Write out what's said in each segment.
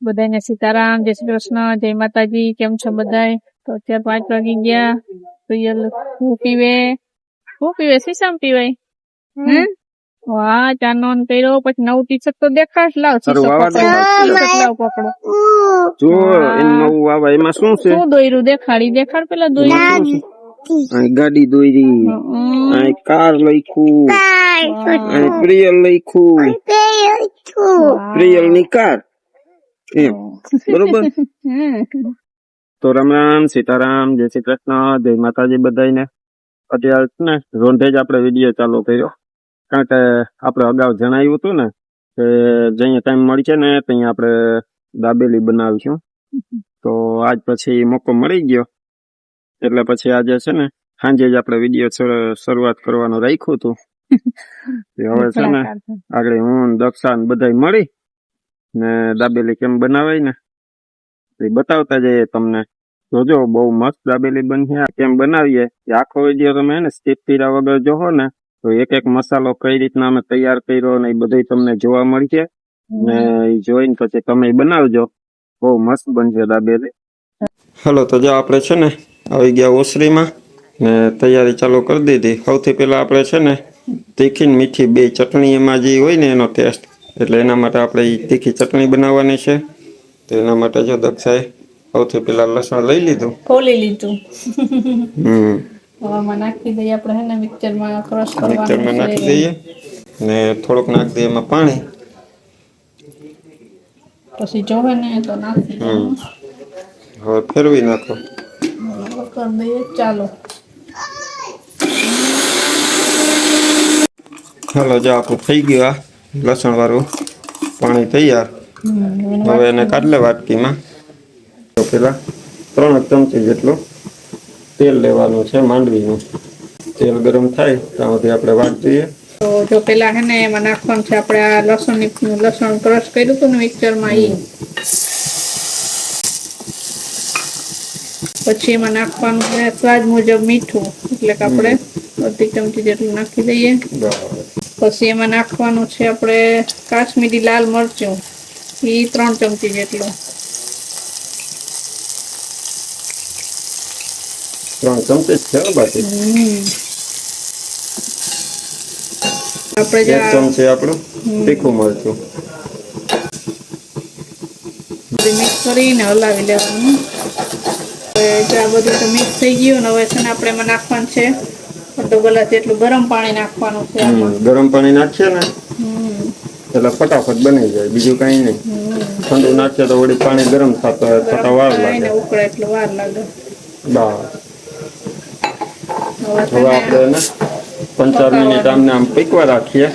બધાને સીતારામ, જય શ્રી કૃષ્ણ, જય માતાજી. કેમ છો બધાય? તો અત્યારે 5 વાગી ગયા. પ્રિયલ શું પીવે સીસમ પીવાય? વાહ, ચાનો કર્યો. પછી નવું ટી શર્ટ તો દેખાડ. લાવ ટી શર્ટ લાવ, પકડો. જો નવું વાવા એમાં શું છે? શું દોયરું દેખાડ પેલા દોયરું. ગાડી દોરી, કાર લખ્યું, પ્રિયલ લખ્યું, પ્રિયલ ની કાર. એમ બરોબર. તો રામ સીતારામ, જય શ્રી કૃષ્ણ, જય માતાજી બધાને. અત્યારે ને રોંઢે જ આપણે વિડીયો ચાલુ કર્યો, કારણ કે આપણે અગાઉ જણાવ્યું હતું ને કે જઅહીંયા ટાઈમ મળી છે ને ત્યાં આપણે દાબેલી બનાવીશું. તો આજ પછી મોકો મળી ગયો એટલે પછી આજે છે ને સાંજે જ આપણે વિડીયો શરૂઆત કરવાનું રાખ્યું હતું. હવે છે ને આગળ હું દક્ષા બધા મળી ને દાબેલી કેમ બનાવાય ને એ બતાવતા જઈએ તમને. જોજો બહુ મસ્ત દાબેલી બની. કેમ બનાવીએ આખો વિડીયો તમે ને સ્કીપ કર્યા વગર જોવો ને તો એક એક મસાલો કઈ રીતના અમે તૈયાર કર્યો ને એ બધું તમને જોવા મળશે ને એ જોઈને પછી તમે બનાવજો. બહુ મસ્ત બનશે દાબેલી. હાલો તો જો આપણે છે ને આવી ગયા ઓસરીમાં ને તૈયારી ચાલુ કરી દીધી. સૌથી પહેલા આપણે છે ને તીખી ને મીઠી બે ચટણી એમાં જે હોય ને એનો ટેસ્ટ, એટલે એના માટે આપણે તીખી ચટણી બનાવવાની છે. તો એના માટે જો દક્ષાએ સૌથી પેલા લસણ લઈ લીધું, ખોલી લીધું. હવામાં નાખી દઈએ આપણે, હે ને મિક્સરમાં ક્રશ કરવાનું છે. મિક્સરમાં નાખી દઈએ ને થોડુંક નાખી દઈએ એમાં પાણી. પછી જોવે ને તો નાખી દઈએ. હવે ફેરવી નાખો. કરી દઈએ ચાલો. હાલો જો આપણું થઈ ગયું આ લસણ વાળું પાણી તૈયાર. હવે એને કાઢી લે વાટકીમાં. તો પેલા 3 ચમચી જેટલું તેલ લેવાનું છે માંડવીનું. તેલ ગરમ થાય ત્યાં સુધી આપણે વાટ જોઈએ. તો જો પેલા હે ને એમાં નાખવાનું છે આપણે આ લસણ ક્રશ કર્યું હતું ને મિક્સરમાં ઈ. પછી એમાં નાખવાનું છે સ્વાદ મુજબ મીઠું, એટલે કે આપણે 2 ચમચી જેટલું નાખી દઈએ. પછી એમાં નાખવાનું છે આપણે કાશ્મીરી લાલ મરચું, ઈ 3 ચમચી જેટલું. 3 ચમચી છે બાકી. આપણે 1 ચમચી આપણું તીખું મરચું. મિક્સ કરીને હલાવી લેવાનું. હવે આ બધું તો મિક્સ થઈ ગયું ને હવે છે ને આપણે એમાં નાખવાનું છે અડધો ગ્લાસ જેટલું ગરમ પાણી નાખવાનું છે. ગરમ પાણી નાખીએ ને એટલે ફટાફટ બની જાય, બીજું કઈ નહીં. ઠંડુ નાખીએ તો વળી પાણી ગરમ થતા વાર લાગે, ઉકળે એટલે વાર લાગે. બસ હવે આપણે 5-4 મિનિટ આમને આમ પીકવા રાખીએ.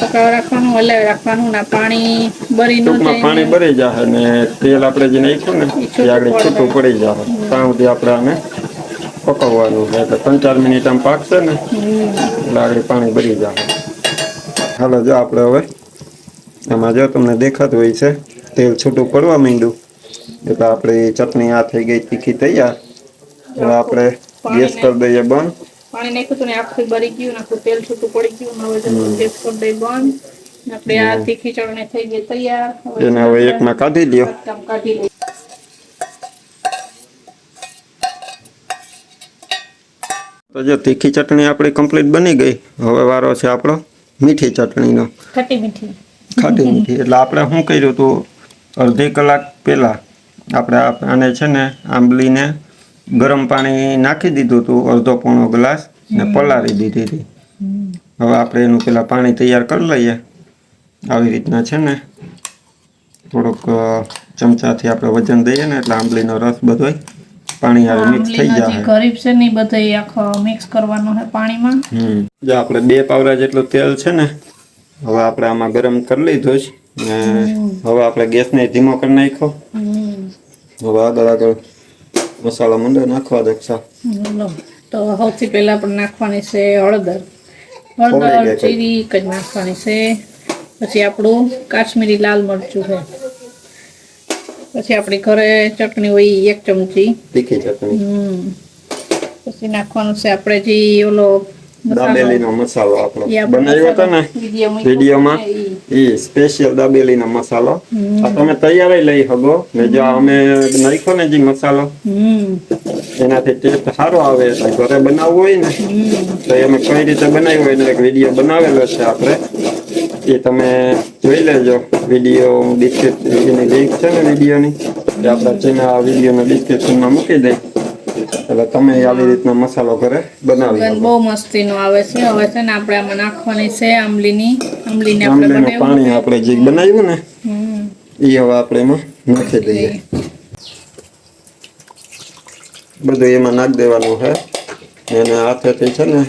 પકાવવા રાખવાનું, હલાવી રાખવાનું ને પાણી બરી ન જાય. પાણી બરી જાય ને તેલ આપણે જે નાખ્યું ને એ આગળ છૂટું પડી જાય ત્યાં સુધી આપણે આને પકવવાનું છે. એટલે 5-4 મિનિટ આમ પાકશે ને એટલે આગળ પાણી બરી જાય. હાલો જો આપણે હવે એમાં જો તમને દેખાતું હોય છે તેલ છૂટું પડવા માંડ્યું એટલે આપણી ચટણી આ થઈ ગઈ તીખી તૈયાર. હવે આપણે ગેસ કરી દઈએ બંધ. પાણી નાખ્યું હતું ને આખું બરી ગયું, આખું તેલ છૂટું પડી ગયું. હવે ગેસ કરી દઈએ બંધ. આપણે આ તીખી ચટણી થઈ ગઈ તૈયાર. એને હવે એકમાં કાઢી લ્યો. કાઢી લઈએ. તો જો તીખી ચટણી આપણી કમ્પ્લીટ બની ગઈ. હવે વારો છે આપણો મીઠી ચટણીનો. ખાટી મીઠી. એટલે આપણે શું કર્યું હતું, અડધી કલાક પહેલા આપણે આને છે ને આંબલીને ગરમ પાણી નાખી દીધું હતું અડધો-પોણો ગ્લાસ ને પલાળી દીધી હતી. હવે આપણે એનું પેલા પાણી તૈયાર કરી લઈએ. આવી રીતના છે ને થોડુંક ચમચાથી આપણે વજન દઈએ ને એટલે આંબલીનો રસ બધો પાણી આવે મિક્સ થઈ જાય. ગરીબ છે ને બધું આખો મિક્સ કરવાનો છે પાણીમાં. જો આપણે 2 પાવડા જેટલું તેલ છે ને હવે આપણે આમાં ગરમ કરી લીધું છે ને હવે આપણે ગેસને ધીમો કરી નાખ્યો. હવે આગળ મસાલા મંડળ નાખવા દક્ષા. તો સૌથી પહેલા આપણે નાખવાની છે હળદર જીરી જ નાખવાની છે. પછી આપણું કાશ્મીરી લાલ મરચું છે. પછી આપણી ઘરે ચટણી હોય 1 ચમચી તીખી ચટણી. પછી નાખવાનું છે આપણે જે ઓલો દાબેલીનો મસાલો આપણો બનાવ્યો હતો ને વિડીયોમાં ઈ સ્પેશિયલ દાબેલીનો મસાલો આ તમે તૈયાર લઈ શકો ને જો અમે નાખ્યો ને જે મસાલો એનાથી ટેસ્ટ સારો આવે એટલે ઘરે બનાવવું હોય ને તો અમે કઈ રીતે બનાવ્યો હોય એનો એક વિડીયો બનાવેલો છે આપણે એ તમે જોઈ લેજો વિડીયો ડિસ્ક્રિપ્શનની લિંક છે ને વિડીયોની એ આપણા ચેનલ વિડીયોના ડિસ્ક્રિપ્શનમાં મૂકી દઈ એટલે તમે આવી રીતના મસાલો ઘરે બનાવી શકો. બહુ મસ્તીનો આવે છે. હવે છે ને આપણે આમાં નાખવાની છે આંબલીની પાણી આપણે જે બનાવ્યું ને એ હવે આપણે એમાં નાખી દઈએ. બધું એમાં નાખી દેવાનું છે એને હાથેથી છે ને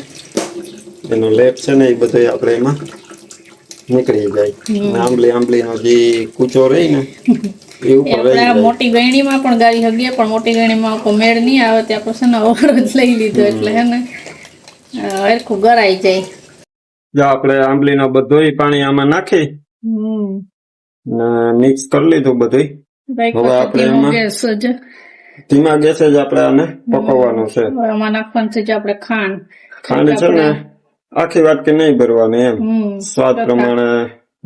એનો લેપ છે ને એ બધું આપણે એમાં નીકળી જાય. આંબલીનો જે કૂચો રહી ને એ ઉપર મોટી ગયણીમાં પણ ગાળી હગીએ પણ મોટી ગયણીમાં કોઈ મેળ નહીં આવે ત્યાં પછી ને ઓવર જ લઈ લીધો એટલે હે ને હરખું ગરાઈ જાય. જો આપણે આંબલીનો બધું પાણી આમાં નાખી મિક્સ કરી લીધું બધું. હવે આપણે એમાં ધીમા ગેસે જ આપણે આને પકવવાનું છે. આમાં નાખવાનું છે આપણે ખાંડ છે ને આખી વાટકી નહીં ભરવાની એમ સ્વાદ પ્રમાણે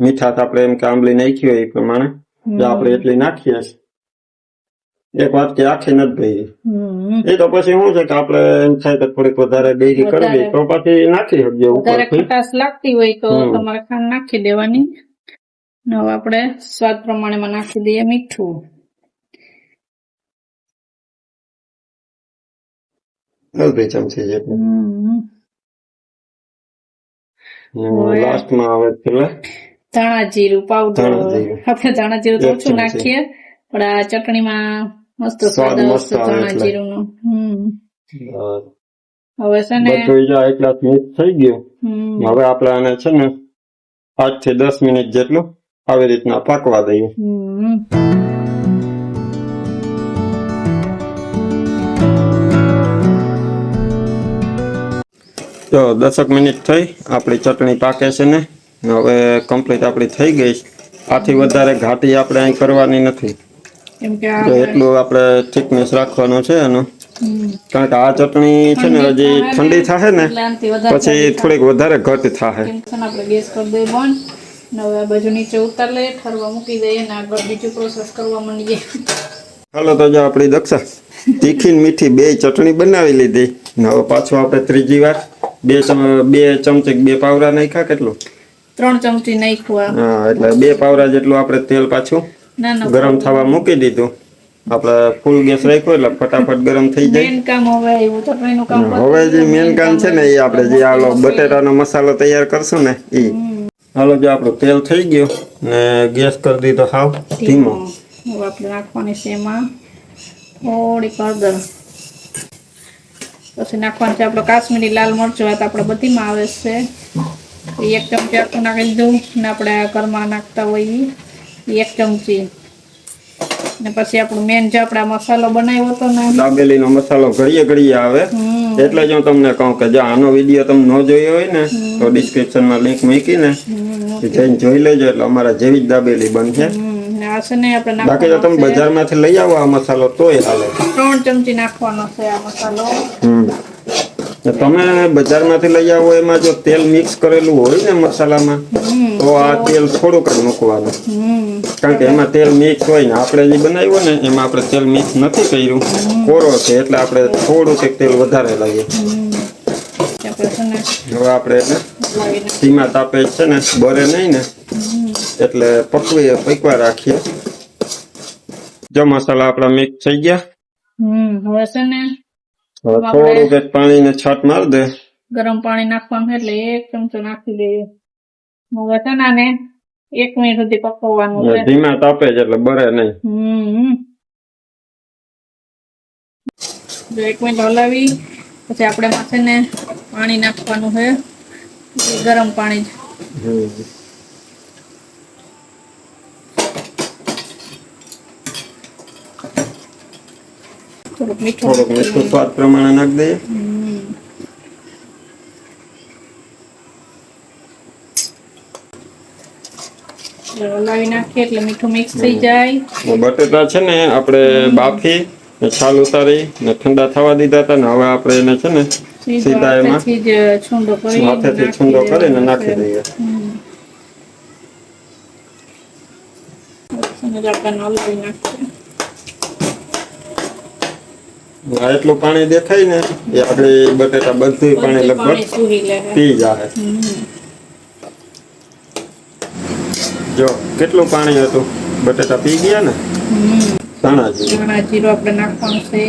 મીઠાશ આપણે એમ કે આંબલી નાખી હોય એ પ્રમાણે આપણે એટલી નાખીએ. એક વાટકી આખી નથી ભરી એ તો પછી શું છે કે આપણે એમ થાય તો થોડીક વધારે ગઈરી કરવી તો પછી નાખી શકીએ ઉપરથી. ખટાશ લાગતી હોય તો તમારે ખાંડ નાખી દેવાની. હવે આપણે સ્વાદ પ્રમાણે નાખી દઈએ મીઠું. અડધી ચમચી જેટલું. લાસ્ટમાં આવે પેલા ધાણા જીરું પાવડર. આપણે ધાણા જીરું તો ઓછું નાખીએ પણ આ ચટણીમાં મસ્ત સ્વાદ આવશે ધાણા જીરું નો. હવે છે ને બધું એક ગ્લાસ મિક્સ થઈ ગયું. હવે આપણે આને છે ને 8 થી 10 મિનિટ જેટલું આવી રીતના પાકવા દઈએ. તો 10 મિનિટ થઈ આપણી ચટણી પાકે છે ને હવે કમ્પ્લીટ આપણી થઈ ગઈ. આથી વધારે ઘાટી આપણે અહીં કરવાની નથી એટલું આપણે થિકનેસ રાખવાનું છે એનું કારણ કે આ ચટણી છે ને હજી ઠંડી થાય ને પછી થોડીક વધારે ઘટ થાય. આપણે ગેસ કરી દઈએ બંધ. હવે આ બાજુ નીચે ઉતાર લઈએ ઠરવા મૂકી દઈએ ને આગળ બીજું પ્રોસેસ કરવા માંડીએ. હાલો તો જો આપણી દક્ષા તીખી મીઠી બે ચટણી બનાવી લીધી. હવે પાછું આપણે ત્રીજી વાર બે ચમચી 2 પાવરા નાખ્યા. કેટલું 3 ચમચી નાખ્યું. હા એટલે 2 પાવરા જેટલું આપણે તેલ પાછું ગરમ થવા મૂકી દીધું. આપણે ફૂલ ગેસ રાખ્યો એટલે ફટાફટ ગરમ થઈ જાય. મેન કામ હવે ચટણીનું કામ હવે જે મેન કામ છે ને એ આપણે જે આલો બટેટાનો મસાલો તૈયાર કરશું ને એ. હાલો જો આપણું તેલ થઈ ગયું ને ગેસ કરી દીધો હાવ ધીમો. હવે આપણે નાખવાની છે એમાં થોડી હળદર. પછી નાખવાનું છે આપણો કાશ્મીરી લાલ મરચું. આ તો આપણે બધીમાં આવે છે. 1 ચમચી આખું નાખી દીધું ને આપણે ઘરમાં નાખતા હોય 1 ચમચી. ને પછી આપણું મેન જે આપણે મસાલો બનાવ્યો હતો ને દાબેલીનો મસાલો ઘડીએ આવે એટલે જ હું તમને કહું કે જો આનો વિડીયો તમે ન જોયો હોય ને તો ડિસ્ક્રિપ્શનમાં લિંક મૂકીને જઈને જોઈ લેજો એટલે અમારા જેવી જ દાબેલી બનશે. બાકી તો તમે બજારમાંથી લઈ આવો આ મસાલો તોય હાલે. 3 ચમચી નાખવાનો છે આ મસાલો. તમે બજારમાંથી લઈ આવો એમાં જો તેલ મિક્સ કરેલું હોય ને મસાલામાં તો આ તેલ થોડુંક જ મૂકવાનું કારણ કે એમાં તેલ મિક્સ હોય ને આપણે જે બનાવ્યું ને એમાં આપણે તેલ મિક્સ નથી કર્યું કોરો છે એટલે આપણે થોડુંક તેલ વધારે લાવીએ. હવે આપણે એને ધીમા તાપે છે ને બરે નહીં ને એટલે પકવા રાખીએ. જો મસાલા આપણા મિક્સ થઈ ગયા. હવે છે ને હવે થોડુંક પાણીને છાંટ માર દે. ગરમ પાણી નાખવાનું એટલે 1 ચમચો નાખી દઈએ. હવે છે ને 1 મિનિટ સુધી પકવવાનું છે ધીમા તાપે જ એટલે બરે નહીં. 1 મિનિટ હલાવી પછી આપણે માથે ને પાણી નાખવાનું છે ગરમ પાણી. થોડુંક મીઠું સ્વાદ પ્રમાણે નાખી દઈએ. હલાવી નાખીએ એટલે મીઠું મિક્સ થઈ જાય. બટેટા છે ને આપણે બાફી છાલ ઉતારી ને ઠંડા થવા દીધા હતા ને હવે આપણે એને છે ને સીધા એમાં હાથેથી છૂંદો કરીને નાખી દઈએ. હજી આપણે હલવી નાખીએ. એટલું પાણી દેખાય ને એ આપણે બટેટા બધું પાણી પાણી લગભગ સૂરી લે. પી જાય. જો કેટલું પાણી હતું, બટેટા પી ગયા ને. ધાણા જીરું, ધાણા જીરું આપણે નાખવાનું છે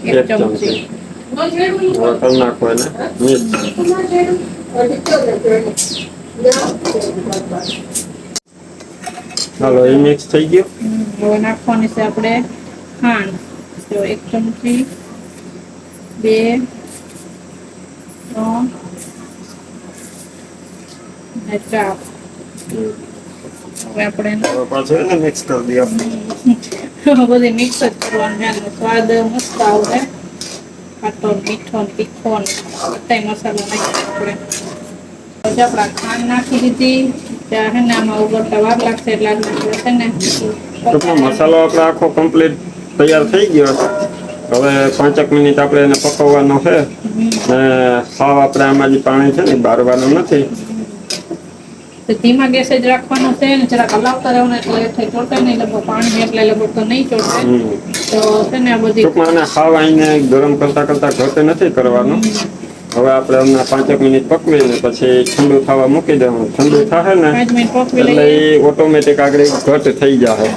1 ચમચી. હવે કરી નાખો એને મિક્સ. હાલો એ મિક્સ થઈ ગયું. હવે નાખવાની છે આપણે ખાંડ. જો 1 ચમચી, 2, 3 અને 4. હવે આપણે હવે પાછું એને મિક્સ કરી દો. બધી મિક્સ જ કરવાનું. એનો સ્વાદ મસ્ત આવે. ખાટો, મીઠો, તીખો બધાય મસાલો નાખી આપણે. પછી આપણે ખાંડ નાખી દીધી. ત્યાં છે ને આમાં ઉગળતા વાર લાગશે એટલે આપણે છે ને ટૂંકમાં મસાલો આપણે આખો કમ્પ્લીટ તૈયાર થઈ ગયો. હવે 5 મિનિટ આપણે એને પકવવાનો છે. ને સાવ આપણે આમાં જે પાણી છે ને બારવાનું નથી. તો ધીમા ગેસે જ રાખવાનું છે ને જરાક હલાવતા રહેવાનું એટલે થઈ ચોટે નહીં. લગભગ પાણી એટલે લગભગ તો નહીં ચોટે. તો છે ને આ બધી ટૂંકમાં એને સાવ આઈને ગરમ કરતા કરતા ઘટ નથી કરવાનું. હવે આપણે હમણાં 5 મિનિટ પકવીને પછી ઠંડુ થવા મૂકી દેવાનું. ઠંડુ થાય ને 5 મિનિટ પકવી એટલે લઈએ. એ ઓટોમેટિક આગળ ઘટ થઈ જાય.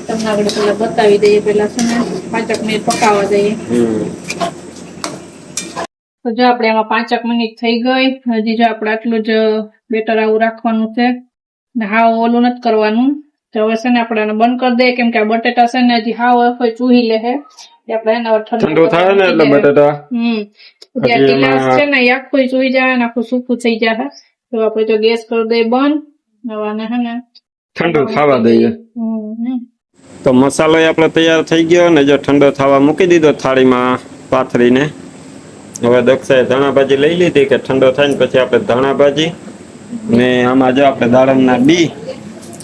તમને આગળ પેલા બતાવી દઈએ. પેલા છે ને 5 મિનિટ પકાવવા દઈએ. તો જો આપણે એમાં 5 મિનિટ થઈ ગઈ. હજી જો આપણે આટલું જ બેટર આવું રાખવાનું છે ને હાવ ઓલું નથી કરવાનું. તો હવે છે ને આપણે આને બંધ કરી દઈએ કેમ કે આ બટેટા છે ને હજી હાવ હોય ચૂહી લે છે. આપણે એને હવે ઠંડુ થાય ને એટલે બટેટા ત્યાં ટીલાસ છે ને એ આખું ચૂહી જાય ને આખું સૂકું થઈ જાય. તો આપણે જો ગેસ કરી દઈએ બંધ. હવે આને છે ને ઠંડુ થવા દઈએ. તો મસાલો આપણો તૈયાર થઈ ગયો ને જો ઠંડો થવા મૂકી દીધો થાળીમાં પાથરીને. હવે દક્ષાએ ધાણા ભાજી લઈ લીધી કે ઠંડો થાય ને પછી આપણે ધાણા ભાજી ને આમાં જો આપણે દાડમના બી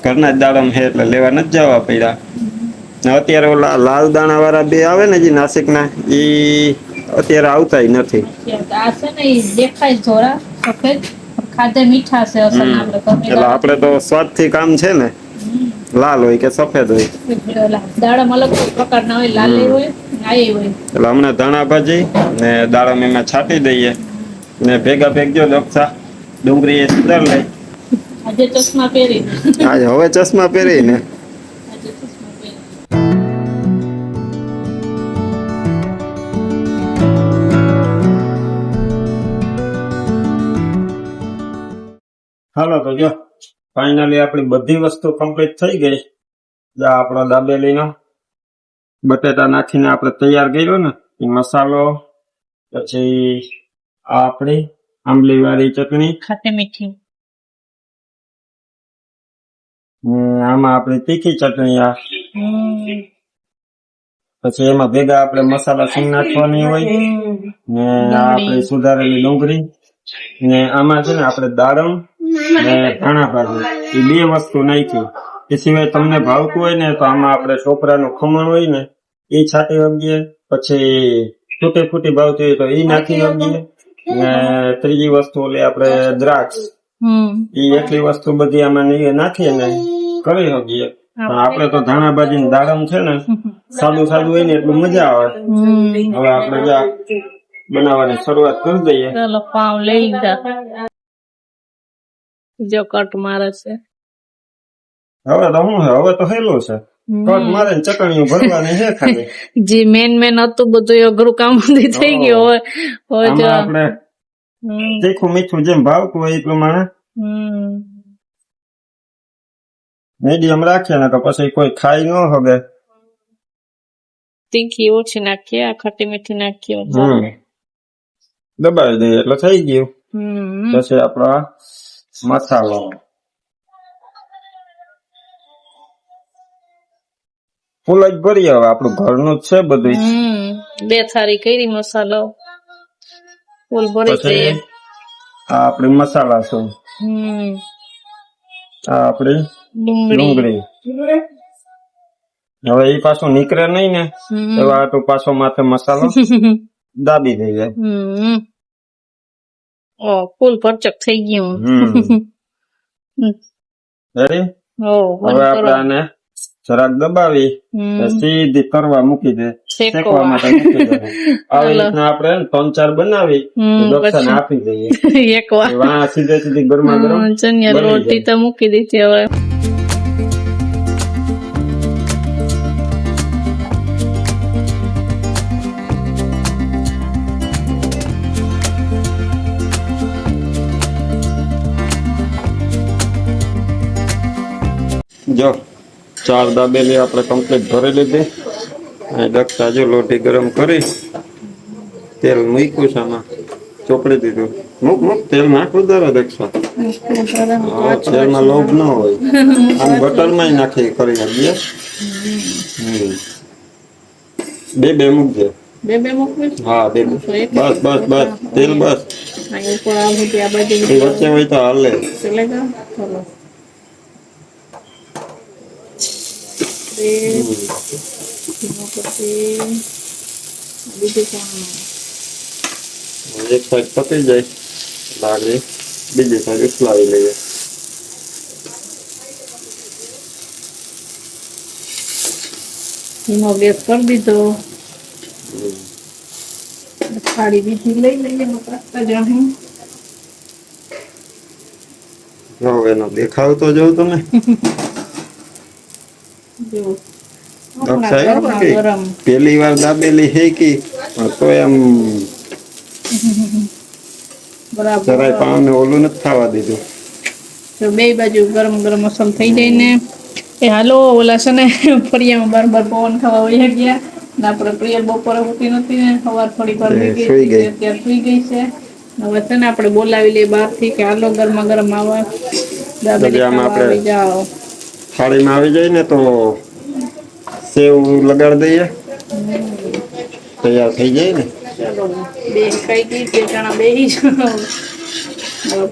ઘરના જ દાડમ છે એટલે લેવા નથી જવા પડ્યા. ને અત્યારે ઓલા લાલ દાણા વાળા બે આવે ને જે નાસિકના એ અત્યારે આવતાય નથી. આ છે ને એ દેખાય થોડા સફેદ ખાધે મીઠા છે અસલ આપણે એટલે આપણે તો સ્વાદથી કામ છે ને, લાલ હોય કે સફેદ હોય. દાડમ અલગ પ્રકારના હોય, લાલ હોય આય હોય. એટલે હમણાં ધાણા ભાજી ને દાડમ એમાં છાંટી દઈએ ને ભેગા ભેગજો દક્ષા ડુંગળી એ સુધાર લે. આજે ચશ્મા પહેરી આજે હવે ચશ્મા પહેરીને હાલો તો જો ફાઇનલી આપણી બધી વસ્તુ કમ્પ્લીટ થઈ ગઈ. આપણો દાબેલીનો બટેટા નાખીને આપણે તૈયાર કર્યો ને એ મસાલો, પછી આ આપણી આંબલી વાળી ચટણી, ખાટી મીઠી, આમાં આપણી તીખી ચટણી, આ પછી એમાં ભેગા આપણે મસાલા સિંગ નાખવાની હોય ને આ આપણી સુધારેલી ડુંગળી ને આમાં છે ને આપણે દાડમ ને ધાણા ભાજી એ 2 વસ્તુ નાખી. એ સિવાય તમને ભાવતું હોય ને તો આમાં આપણે છોકરાનું ખમણ હોય ને એ છાંટી આપીએ. પછી તૂટી ફૂટી ભાવતી હોય તો એ નાખી આપીએ. ને ત્રીજી વસ્તુ ઓલી આપણે દ્રાક્ષ એ એટલી વસ્તુ બધી આમાં નાખીએ ને કરી શકીએ. પણ આપણે તો ધાણા ભાજી ને દાડમ છે ને સાદું સાદું હોય ને એટલું મજા આવે. હવે આપણે બનાવવાની શરૂઆત કરી દઈએ. ચાલો પાવ લઈ લીધા. જો કટ મારે છે. હવે તો શું છે, હવે તો હેલું છે. કટ મારે ને ચટણીઓ ભરવાની છે ખાલી. જે મેન હતું બધું અઘરું કામ થઈ ગયું. હવે જો આપણે તીખું મીઠું જેમ ભાવતું હોય એ પ્રમાણે મીડિયમ રાખીએ ને તો પછી કોઈ ખાઈ ન હવે. તીખી ઓછી નાખીએ, આ ખટી મીઠી નાખીએ. દબાવી દઈએ એટલે થઈ ગયું. પછી આપણો મસાલો ફૂલ જ ભરીએ. હવે આપણું ઘરનું જ છે બધું. 2 થાળી કરી મસાલો ફૂલ ભરી દઈએ. આ આપણી મસાલા છે, આ આપણી ડુંગળી. હવે એ પાછું નીકળે નહીં ને એવા આટલું પાછો માથે મસાલો દાબી દઈએ. ફૂલ ભરચક થઈ ગયું. રેડી. હવે આપણે આને જરાક દબાવી સીધી તરવા મૂકી દે, શેકવા માટે મૂકી દે. આવી રીતના આપણે 3-4 બનાવી દક્ષાને આપી દઈએ. એકવાર વાહ સીધે સીધી ગરમા ગરમ ચણિયા લોટી તો મૂકી દીધી હવે. જો 4 દાબેલી આપણે કમ્પ્લીટ ભરી લીધી. અને દક્ષા જો લોટી ગરમ કરી તેલ મૂક્યું છે, આમાં ચોપડી દીધું. મૂક તેલ નાખવું દરો દક્ષા. હા, તેલમાં લોભ ન હોય. આમ બટરમાં નાખી કરી નાખીએ. બે મૂકજે. બે મૂકવી. હા, બે બસ તેલ બસ. ઉપર આ બધી આ બાજુ વચ્ચે હોય તો હાલે. ચલેગા. ચલો બીજું કામ એક સાઈડ પતી જાય લાગે, બીજી સાઈડ ઉસલાવી લઈએ. ધીમો ગેસ કરી દીધો. થાળી બીજી લઈ લઈએ. જો એનો દેખાવ તો જોઉં તમે. પેલી વાર દાબેલી હેકી તો એમ જરાય પાવ ને ઓલું નથી થવા દીધું. તો બે બાજુ ગરમ ગરમ મસાલો થઈ જાય ને એ હાલો ઓલા છે ને ફરિયામાં બાર પવન ખાવા વહી ગયા ને આપણે પ્રિય બપોરે હોતી નથી ને સવાર થોડી વાર સુઈ ગઈ. અત્યારે સુઈ ગઈ છે. હવે છે ને આપણે બોલાવી લઈએ બહારથી કે હાલો ગરમા ગરમ આવા દાબેલી આમાં ખાવા આવી જાઓ. થાળીમાં આવી જાય ને તો સેવ લગાડી દઈએ, તૈયાર થઈ જાય ને. ચલો બે ખાઈ ગઈ, બે જણા બેહી જાઓ.